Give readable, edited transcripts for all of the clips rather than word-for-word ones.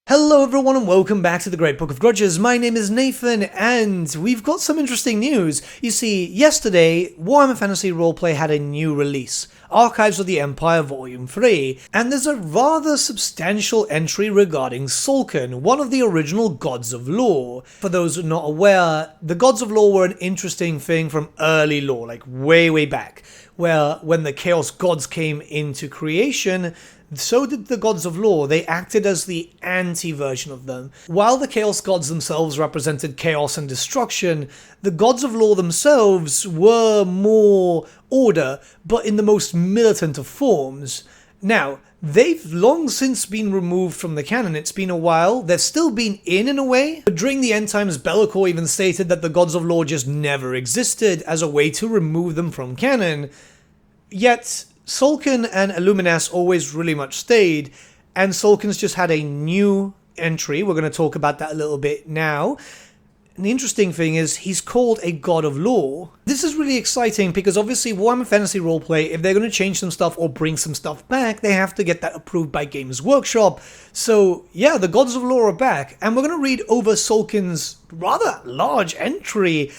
Hello everyone and welcome back to the Great Book of Grudges. My name is Nathan and we've got some interesting news. You see, yesterday, Warhammer Fantasy Roleplay had a new release, Archives of the Empire Volume 3, and there's a rather substantial entry regarding Sulkin, one of the original Gods of Lore. For those who are not aware, the Gods of Lore were an interesting thing from early lore, like way back, where when the Chaos Gods came into creation, so did the Gods of Lore. They acted as the anti-version of them. While the Chaos Gods themselves represented chaos and destruction, the Gods of Lore themselves were more order, but in the most militant of forms. Now, they've long since been removed from the canon. It's been a while. They've still been in a way, but during the end times, Be'lakor even stated that the Gods of Lore just never existed as a way to remove them from canon. Yet Sulkin and Illuminas always really much stayed, and Sulkin's just had a new entry. We're going to talk about that a little bit now. And the interesting thing is, he's called a God of Lore. This is really exciting because obviously Warhammer Fantasy Roleplay, if they're going to change some stuff or bring some stuff back, they have to get that approved by Games Workshop. So yeah, the Gods of Lore are back, and we're going to read over Sulkin's rather large entry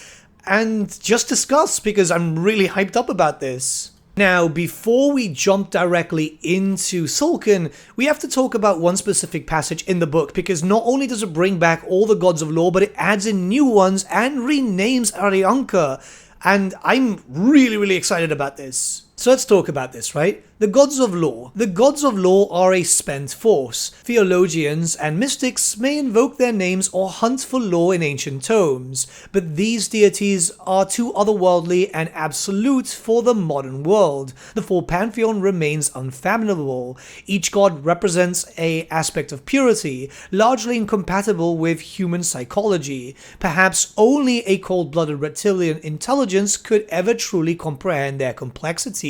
and just discuss, because I'm really hyped up about this. Now, before we jump directly into Sulkin, we have to talk about one specific passage in the book, because not only does it bring back all the Gods of Lore, but it adds in new ones and renames Arianka, and I'm really excited about this. So let's talk about this, right? The Gods of Lore. The Gods of Lore are a spent force. Theologians and mystics may invoke their names or hunt for lore in ancient tomes, but these deities are too otherworldly and absolute for the modern world. The full pantheon remains unfathomable. Each god represents an aspect of purity, largely incompatible with human psychology. Perhaps only a cold-blooded reptilian intelligence could ever truly comprehend their complexity.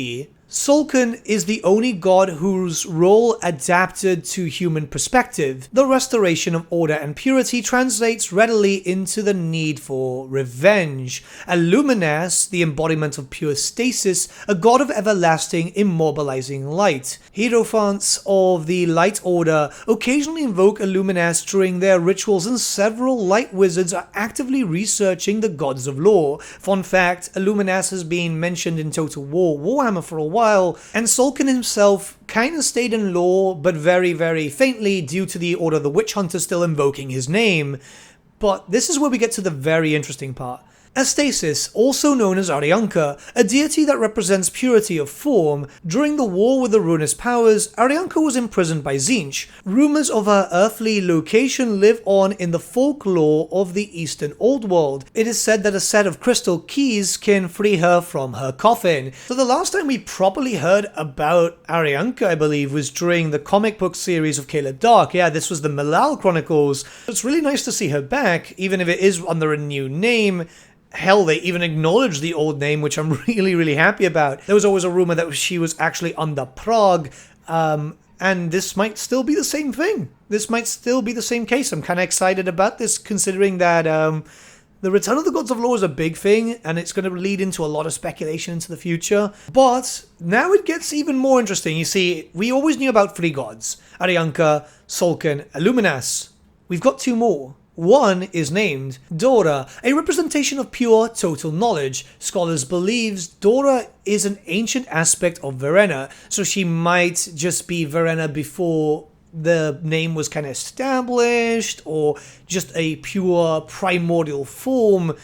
Sulkin is the only god whose role adapted to human perspective. The restoration of order and purity translates readily into the need for revenge. Illuminas, the embodiment of pure stasis, a god of everlasting, immobilizing light. Hierophants of the Light Order occasionally invoke Illuminas during their rituals, and several light wizards are actively researching the Gods of Lore. Fun fact, Illuminas has been mentioned in Total War Warhammer for a while, and Sulkin himself kinda stayed in lore, but very faintly due to the Order of the Witch Hunter still invoking his name. But this is where we get to the very interesting part. Astasis, also known as Arianka, a deity that represents purity of form. During the war with the Ruinous Powers, Arianka was imprisoned by Tzeentch. Rumors of her earthly location live on in the folklore of the Eastern Old World. It is said that a set of crystal keys can free her from her coffin. So the last time we properly heard about Arianka, I believe, was during the comic book series of Caleb Dark. Yeah, this was the Malal Chronicles. It's really nice to see her back, even if it is under a new name. Hell, they even acknowledged the old name, which I'm really happy about. There was always a rumor that she was actually under Prague, and this might still be the same thing. This might still be the same case. I'm kind of excited about this, considering that the Return of the Gods of Lore is a big thing, and it's going to lead into a lot of speculation into the future. But now it gets even more interesting. You see, we always knew about 3 gods: Arianka, Sulkin, Illuminas. We've got 2 more. One is named Dora, a representation of pure, total knowledge. Scholars believe Dora is an ancient aspect of Verena, so she might just be Verena before the name was kind of established, or just a pure primordial form.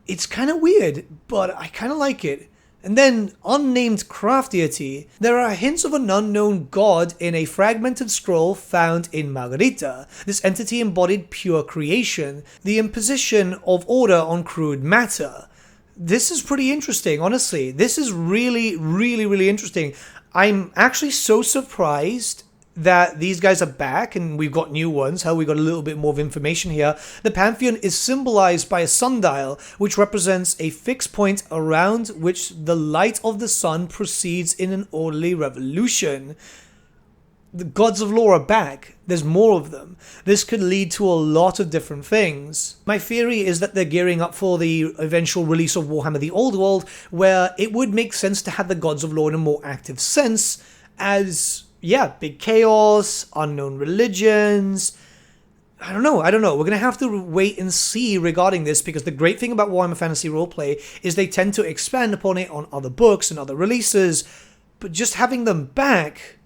It's kind of weird, but I kind of like it. And then, unnamed craft deity. There are hints of an unknown god in a fragmented scroll found in Margarita. This entity embodied pure creation, the imposition of order on crude matter. This is pretty interesting, honestly. This is really interesting. I'm actually so surprised that these guys are back and we've got new ones. Hell, we got a little bit more of information here. The Pantheon is symbolized by a sundial, which represents a fixed point around which the light of the sun proceeds in an orderly revolution. The Gods of Lore are back. There's more of them. This could lead to a lot of different things. My theory is that they're gearing up for the eventual release of Warhammer the Old World, where it would make sense to have the Gods of Lore in a more active sense, as yeah, big chaos, unknown religions, I don't know. We're going to have to wait and see regarding this, because the great thing about Warhammer Fantasy Roleplay is they tend to expand upon it on other books and other releases, but just having them back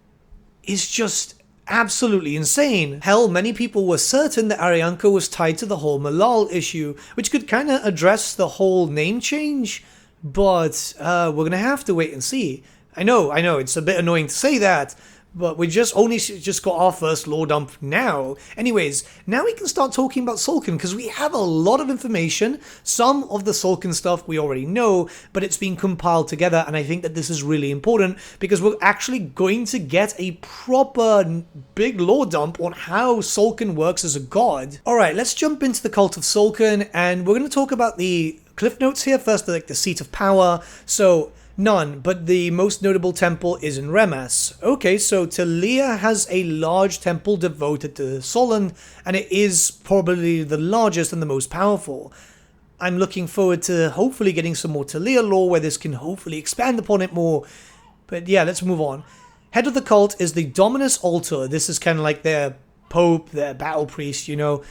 is just absolutely insane. Hell, many people were certain that Arianka was tied to the whole Malal issue, which could kind of address the whole name change, but we're going to have to wait and see. I know, it's a bit annoying to say that, but we just got our first lore dump now. Anyways, now we can start talking about Sulkin, because we have a lot of information. Some of the Sulkin stuff we already know, but it's been compiled together, and I think that this is really important, because we're actually going to get a proper big lore dump on how Sulkin works as a god. Alright, let's jump into the cult of Sulkin, and we're going to talk about the cliff notes here. First, like the seat of power. So, none, but the most notable temple is in Remas. Okay, so Tilea has a large temple devoted to Solon, and it is probably the largest and the most powerful. I'm looking forward to hopefully getting some more Tilea lore where this can hopefully expand upon it more. But yeah, let's move on. Head of the cult is the Dominus Alter. This is kind of like their pope, their battle priest, you know.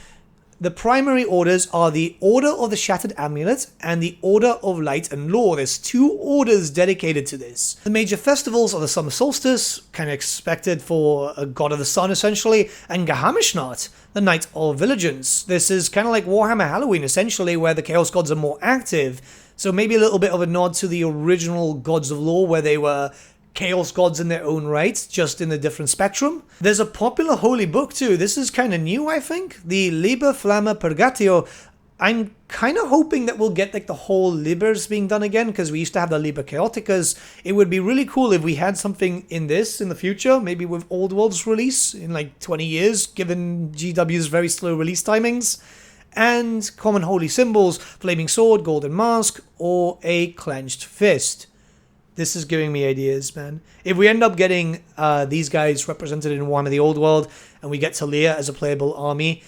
The primary orders are the Order of the Shattered Amulet and the Order of Light and Law. There's 2 orders dedicated to this. The major festivals are the Summer Solstice, kind of expected for a god of the sun essentially, and Gahamishnacht, the Night of Vigilance. This is kind of like Warhammer Halloween essentially, where the Chaos Gods are more active. So maybe a little bit of a nod to the original Gods of Law, where they were Chaos Gods in their own right, just in a different spectrum. There's a popular holy book too. This is kind of new, I think. The Liber Flamma Purgatio. I'm kind of hoping that we'll get like the whole Libers being done again, because we used to have the Liber Chaoticas. It would be really cool if we had something in this in the future, maybe with Old World's release in like 20 years, given GW's very slow release timings. And common holy symbols, Flaming Sword, Golden Mask, or a Clenched Fist. This is giving me ideas, man. If we end up getting these guys represented in one of the Old World, and we get Tilea as a playable army,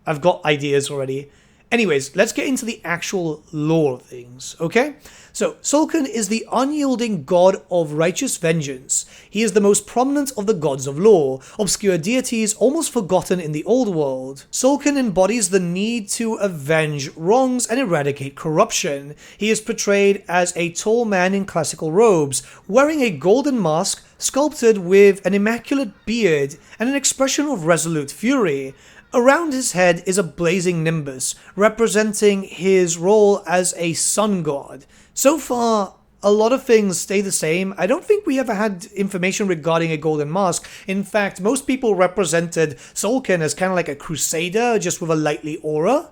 I've got ideas already. Anyways, let's get into the actual lore of things, okay? So, Sulkin is the unyielding god of righteous vengeance. He is the most prominent of the gods of lore, obscure deities almost forgotten in the old world. Sulkin embodies the need to avenge wrongs and eradicate corruption. He is portrayed as a tall man in classical robes, wearing a golden mask sculpted with an immaculate beard and an expression of resolute fury. Around his head is a blazing nimbus, representing his role as a sun god. So far, a lot of things stay the same. I don't think we ever had information regarding a golden mask. In fact, most people represented Sulkin as kind of like a crusader, just with a lightly aura.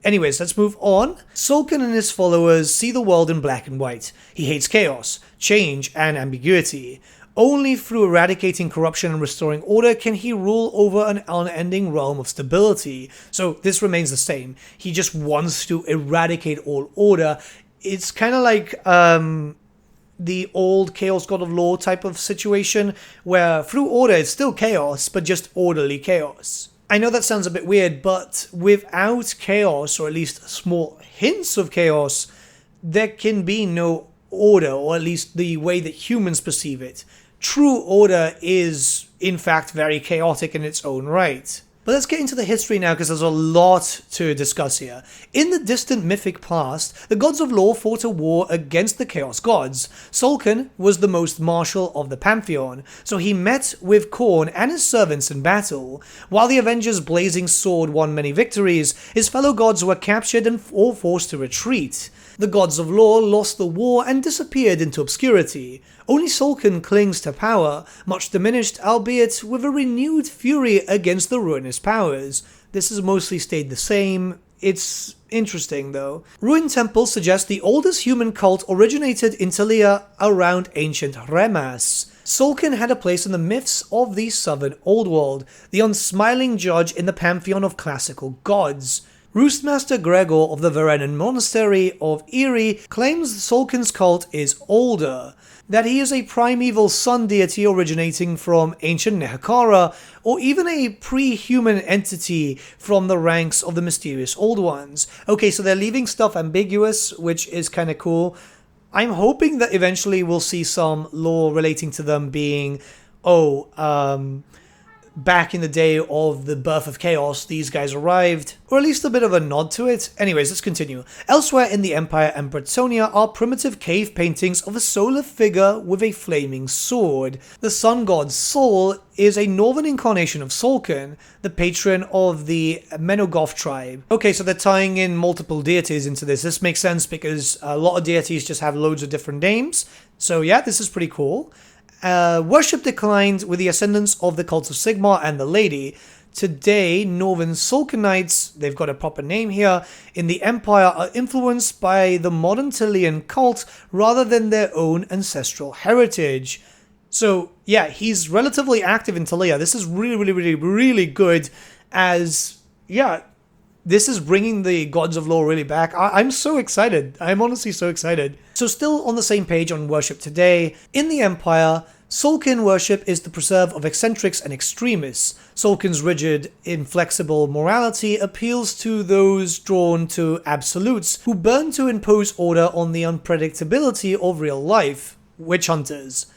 Anyways, let's move on. Sulkin and his followers see the world in black and white. He hates chaos, change, and ambiguity. Only through eradicating corruption and restoring order can he rule over an unending realm of stability. So this remains the same. He just wants to eradicate all order. It's kind of like the old Chaos God of Law type of situation, where through order it's still chaos, but just orderly chaos. I know that sounds a bit weird, but without chaos, or at least small hints of chaos, there can be no order, or at least the way that humans perceive it. True order is, in fact, very chaotic in its own right. But let's get into the history now, because there's a lot to discuss here. In the distant mythic past, the gods of law fought a war against the chaos gods. Sulkin was the most martial of the pantheon, so he met with Khorne and his servants in battle. While the Avengers' blazing sword won many victories, his fellow gods were captured and or forced to retreat. The gods of law lost the war and disappeared into obscurity. Only Sulkin clings to power, much diminished, albeit with a renewed fury against the ruinous powers. This has mostly stayed the same. It's interesting though. Ruined temples suggest the oldest human cult originated in Tilea around ancient Remas. Sulkin had a place in the myths of the southern old world, the unsmiling judge in the pantheon of classical gods. Roostmaster Gregor of the Varenan Monastery of Erie claims Sulkin's cult is older, that he is a primeval sun deity originating from ancient Nehekara, or even a pre-human entity from the ranks of the mysterious Old Ones. Okay, so they're leaving stuff ambiguous, which is kind of cool. I'm hoping that eventually we'll see some lore relating to them being, back in the day of the birth of chaos, these guys arrived, or at least a bit of a nod to it. Anyways, let's continue. Elsewhere in the Empire and Bretonnia are primitive cave paintings of a solar figure with a flaming sword. The sun god Sol is a northern incarnation of Sulkin, the patron of the Menogoth tribe. Okay, so they're tying in multiple deities into this. This makes sense because a lot of deities just have loads of different names. So yeah, this is pretty cool. Worship declined with the ascendance of the cult of Sigmar and the Lady. Today, Northern Sulkinites, they've got a proper name here, in the Empire are influenced by the modern Tilean cult rather than their own ancestral heritage. So, yeah, he's relatively active in Tilea. This is really good as, yeah, this is bringing the Gods of Lore really back. I'm so excited. I'm honestly so excited. So still on the same page on worship today, in the Empire, Sulkin worship is the preserve of eccentrics and extremists. Sulkin's rigid, inflexible morality appeals to those drawn to absolutes, who burn to impose order on the unpredictability of real life, witch hunters.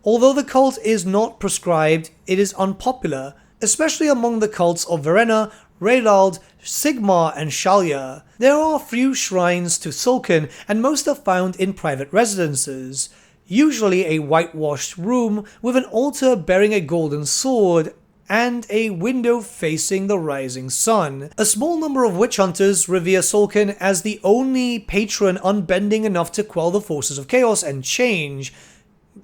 Although the cult is not prescribed, it is unpopular, especially among the cults of Verena, Raedald, Sigmar, and Shalia. There are few shrines to Sulkin, and most are found in private residences. Usually a whitewashed room with an altar bearing a golden sword and a window facing the rising sun. A small number of witch hunters revere Sulkin as the only patron unbending enough to quell the forces of chaos and change.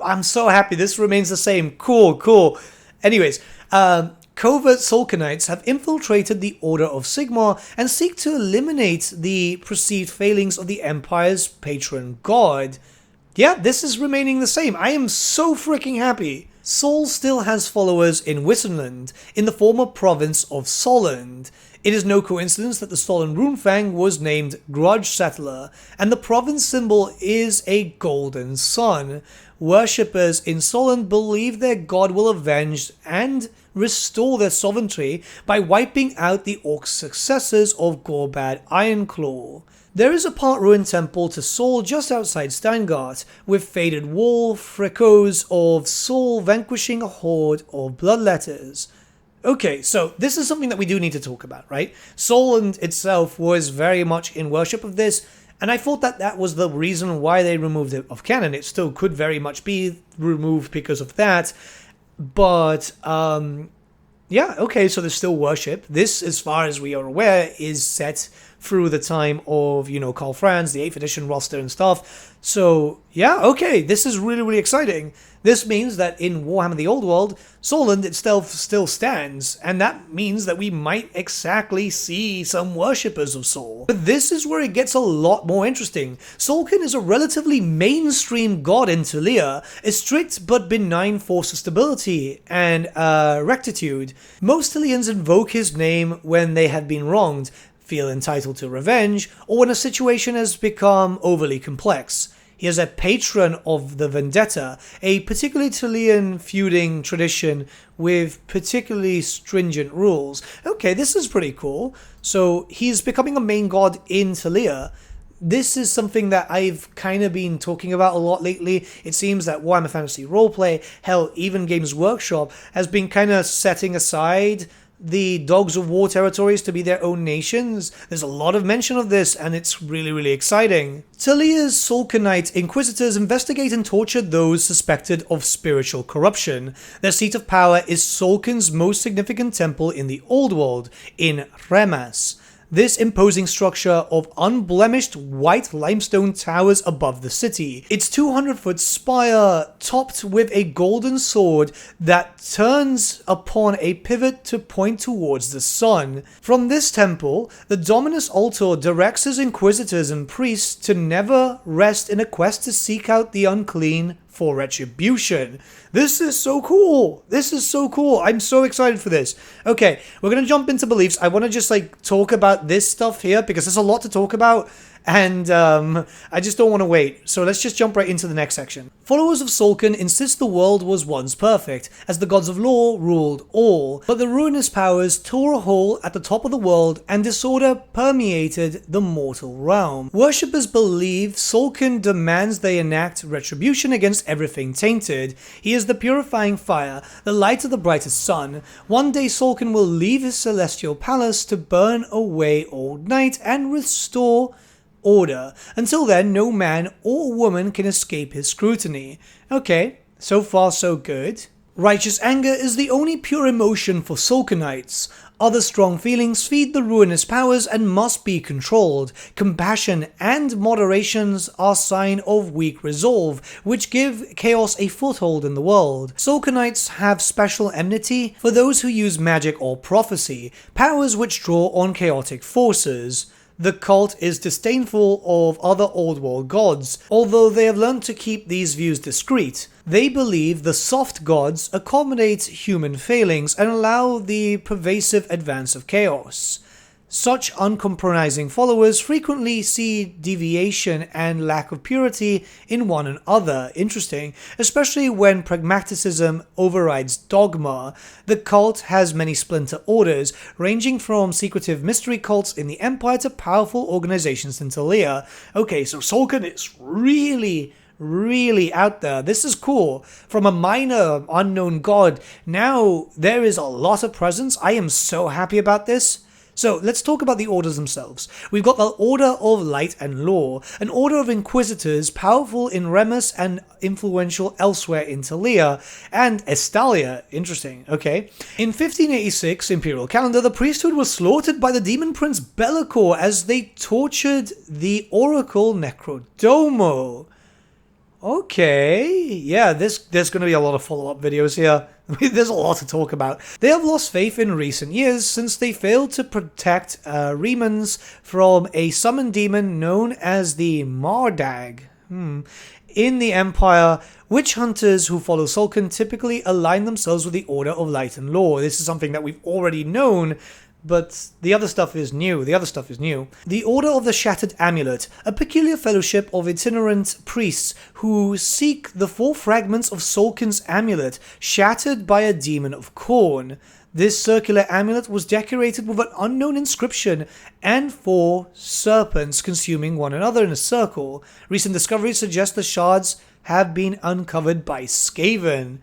I'm so happy this remains the same. Cool. Anyways, covert Sulkinites have infiltrated the Order of Sigmar and seek to eliminate the perceived failings of the Empire's patron god. Yeah, this is remaining the same. I am so freaking happy. Sol still has followers in Wissenland, in the former province of Solland. It is no coincidence that the Solland Runefang was named Grudge Settler, and the province symbol is a golden sun. Worshippers in Solland believe their god will avenge and restore their sovereignty by wiping out the orc successors of Gorbad Ironclaw. There is a part-ruined temple to Sol just outside Steingart, with faded wall fricos of Sol vanquishing a horde of bloodletters. Okay, so this is something that we do need to talk about, right? Solland itself was very much in worship of this, and I thought that that was the reason why they removed it off canon. It still could very much be removed because of that, but yeah, okay, so there's still worship. This, as far as we are aware, is set through the time of, Karl Franz, the 8th edition roster and stuff. So, yeah, okay, this is really exciting. This means that in Warhammer the Old World, Solland itself still stands, and that means that we might exactly see some worshippers of Sol. But this is where it gets a lot more interesting. Sulkin is a relatively mainstream god in Tilea, a strict but benign force of stability and rectitude. Most Tileans invoke his name when they have been wronged, feel entitled to revenge, or when a situation has become overly complex. He is a patron of the vendetta, a particularly Tilean feuding tradition with particularly stringent rules. Okay, this is pretty cool. So he's becoming a main god in Tilea. This is something that I've kind of been talking about a lot lately. It seems that Warhammer Fantasy Roleplay, hell, even Games Workshop, has been kind of setting aside the Dogs of War territories to be their own nations. There's a lot of mention of this, and it's really exciting. Tilea's Sulkinite Inquisitors investigate and torture those suspected of spiritual corruption. Their seat of power is Sulkin's most significant temple in the Old World, in Remas. This imposing structure of unblemished white limestone towers above the city. Its 200-foot spire topped with a golden sword that turns upon a pivot to point towards the sun. From this temple, the Dominus Altor directs his inquisitors and priests to never rest in a quest to seek out the unclean for retribution. This is so cool. This is so cool. I'm so excited for this. Okay, we're going to jump into beliefs. I want to just talk about this stuff here because there's a lot to talk about, And I just don't want to wait. So let's just jump right into the next section. Followers of Sulkin insist the world was once perfect, as the gods of law ruled all, but the ruinous powers tore a hole at the top of the world and disorder permeated the mortal realm. Worshippers believe Sulkin demands they enact retribution against everything tainted. He is the purifying fire, the light of the brightest sun. One day Sulkin will leave his celestial palace to burn away old night and restore order. Until then, no man or woman can escape his scrutiny. Okay, so far so good. Righteous anger is the only pure emotion for Sulkinites. Other strong feelings feed the ruinous powers and must be controlled. Compassion and moderations are sign of weak resolve, which give chaos a foothold in the world. Sulkinites have special enmity for those who use magic or prophecy, powers which draw on chaotic forces. The cult is disdainful of other old world gods, although they have learned to keep these views discreet. They believe the soft gods accommodate human failings and allow the pervasive advance of chaos. Such uncompromising followers frequently see deviation and lack of purity in one another. Interesting, especially when pragmatism overrides dogma. The cult has many splinter orders, ranging from secretive mystery cults in the Empire to powerful organizations in Tilea. Okay, so Sulkin is really out there. This is cool. From a minor unknown god, now there is a lot of presence. I am so happy about this. So let's talk about the orders themselves. We've got the Order of Light and Law, an order of inquisitors powerful in Remus and influential elsewhere in Tilea, and Estalia. Interesting, okay. In 1586 Imperial calendar, the priesthood was slaughtered by the demon prince Be'lakor as they tortured the oracle Necrodomo. Okay, yeah, there's going to be a lot of follow-up videos here. There's a lot to talk about. They have lost faith in recent years since they failed to protect Remans from a summoned demon known as the Mardag. In the Empire, witch hunters who follow Sulkin typically align themselves with the Order of Light and Law. This is something that we've already known, but the other stuff is new. The Order of the Shattered Amulet, a peculiar fellowship of itinerant priests who seek the 4 fragments of Sulkin's amulet, shattered by a demon of corn. This circular amulet was decorated with an unknown inscription and 4 serpents consuming one another in a circle. Recent discoveries suggest the shards have been uncovered by Skaven.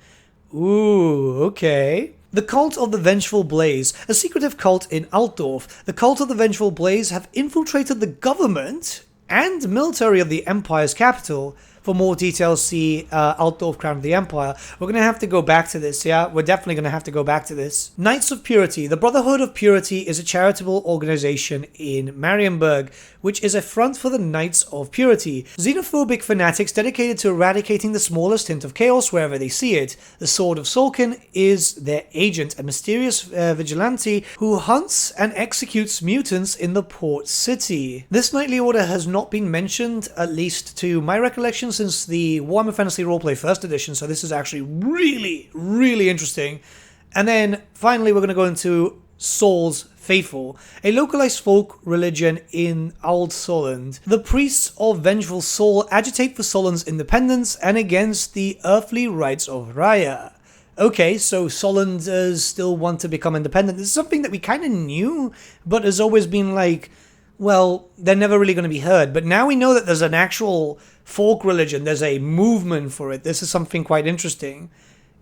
Ooh, okay. The Cult of the Vengeful Blaze, a secretive cult in Altdorf. The Cult of the Vengeful Blaze have infiltrated the government and military of the Empire's capital. For more details, see Altdorf, Crown of the Empire. We're going to have to go back to this, yeah? We're definitely going to have to go back to this. Knights of Purity. The Brotherhood of Purity is a charitable organization in Marienburg, which is a front for the Knights of Purity. Xenophobic fanatics dedicated to eradicating the smallest hint of chaos wherever they see it. The Sword of Sulkin is their agent, a mysterious vigilante who hunts and executes mutants in the port city. This knightly order has not been mentioned, at least to my recollection, since the Warhammer Fantasy Roleplay 1st edition, so this is actually really interesting. And then finally we're going to go into Saul's Faithful, a localized folk religion in Old Solent. The priests of Vengeful Saul agitate for Solon's independence and against the earthly rights of Raya. Okay, so Solenders still want to become independent. This is something that we kind of knew, but has always been like, well, they're never really going to be heard. But now we know that there's an actual folk religion. There's a movement for it. This is something quite interesting.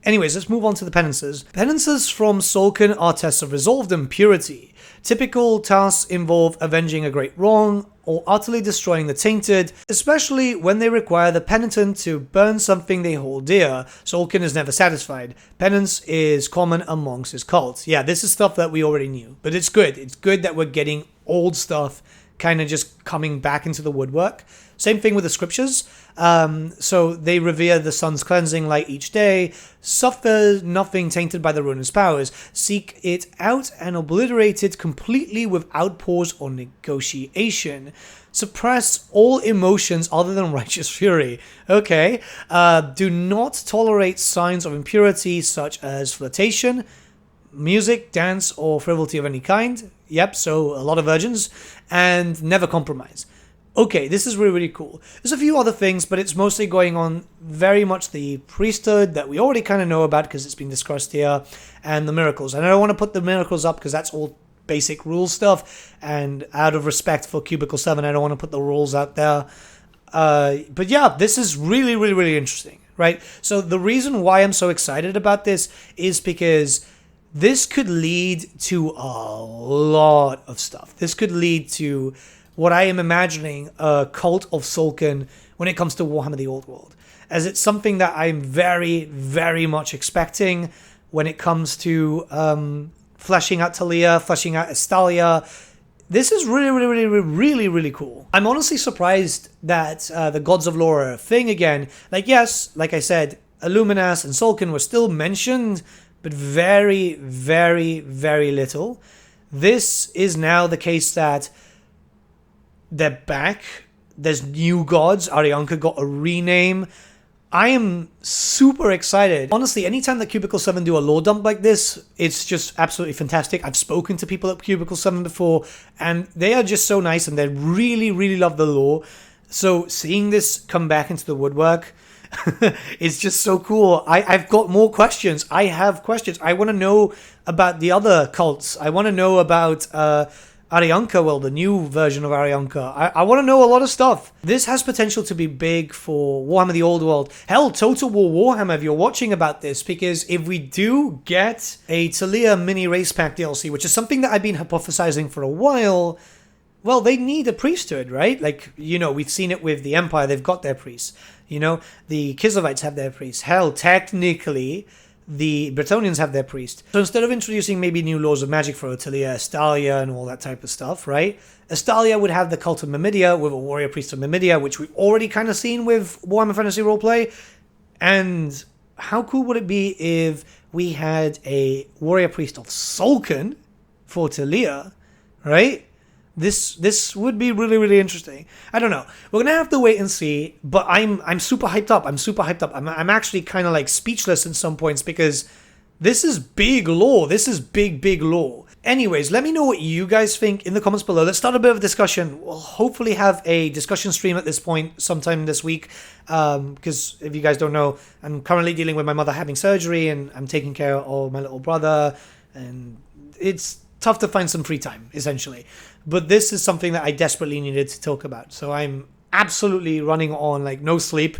Anyways, let's move on to the penances. Penances from Sulkin are tests of resolve and purity. Typical tasks involve avenging a great wrong or utterly destroying the tainted, especially when they require the penitent to burn something they hold dear. Sulkin is never satisfied. Penance is common amongst his cult. Yeah, this is stuff that we already knew, but it's good. It's good that we're getting old stuff kind of just coming back into the woodwork. Same thing with the scriptures. So they revere the sun's cleansing light each day, suffer nothing tainted by the ruinous powers, seek it out and obliterate it completely without pause or negotiation. Suppress all emotions other than righteous fury. Okay. Do not tolerate signs of impurity such as flirtation, music, dance, or frivolity of any kind. Yep, so a lot of virgins. And never compromise. okay, this is really, really cool. There's a few other things, but it's mostly going on very much the priesthood that we already kind of know about because it's been discussed here, and the miracles. And I don't want to put the miracles up because that's all basic rule stuff, and out of respect for Cubicle 7, I don't want to put the rules out there. But yeah, this is really, really, really interesting, right? So the reason why I'm so excited about this is because this could lead to a lot of stuff. This could lead to what I am imagining a cult of Sulkin when it comes to Warhammer the Old World, as it's something that I'm very, very much expecting when it comes to fleshing out Tilea, fleshing out Estalia. This is really, really, really, really, really cool. I'm honestly surprised that the Gods of Lore are a thing again. Like, yes, like I said, Illuminas and Sulkin were still mentioned, but very, very, very little. This is now the case that they're back. There's new gods. Arianka got a rename. I am super excited. Honestly, anytime that Cubicle 7 do a lore dump like this, it's just absolutely fantastic. I've spoken to people at Cubicle 7 before, and they are just so nice, and they really, really love the lore. So seeing this come back into the woodwork, it's just so cool. I've got more questions. I have questions. I want to know about the other cults. I want to know about Arianka, well, the new version of Arianka. I want to know a lot of stuff. This has potential to be big for Warhammer the Old World. Hell, Total War Warhammer, if you're watching about this, because if we do get a Tilea mini race pack DLC, which is something that I've been hypothesizing for a while, well, they need a priesthood, right? Like, you know, we've seen it with the Empire. They've got their priests. You know, the Kislevites have their priests. Hell, technically, the Bretonnians have their priest. So instead of introducing maybe new laws of magic for Tilea, Estalia, and all that type of stuff, right? Estalia would have the cult of Mimidia with a warrior priest of Mimidia, which we've already kind of seen with Warhammer Fantasy Roleplay. And how cool would it be if we had a warrior priest of Sulkin for Tilea, right? This would be really, really interesting. I don't know. We're gonna have to wait and see. But I'm super hyped up. I'm super hyped up. I'm actually kind of like speechless in some points because this is big lore. This is big lore. Anyways, let me know what you guys think in the comments below. Let's start a bit of a discussion. We'll hopefully have a discussion stream at this point sometime this week. Because if you guys don't know, I'm currently dealing with my mother having surgery, and I'm taking care of my little brother, and it's tough to find some free time, essentially. But this is something that I desperately needed to talk about. So I'm absolutely running on like no sleep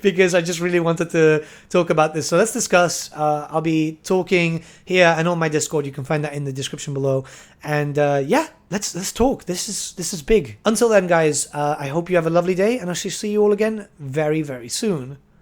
because I just really wanted to talk about this. So let's discuss. I'll be talking here and on my Discord. You can find that in the description below. And yeah, let's talk. This is big. Until then, guys, I hope you have a lovely day, and I shall see you all again very, very soon.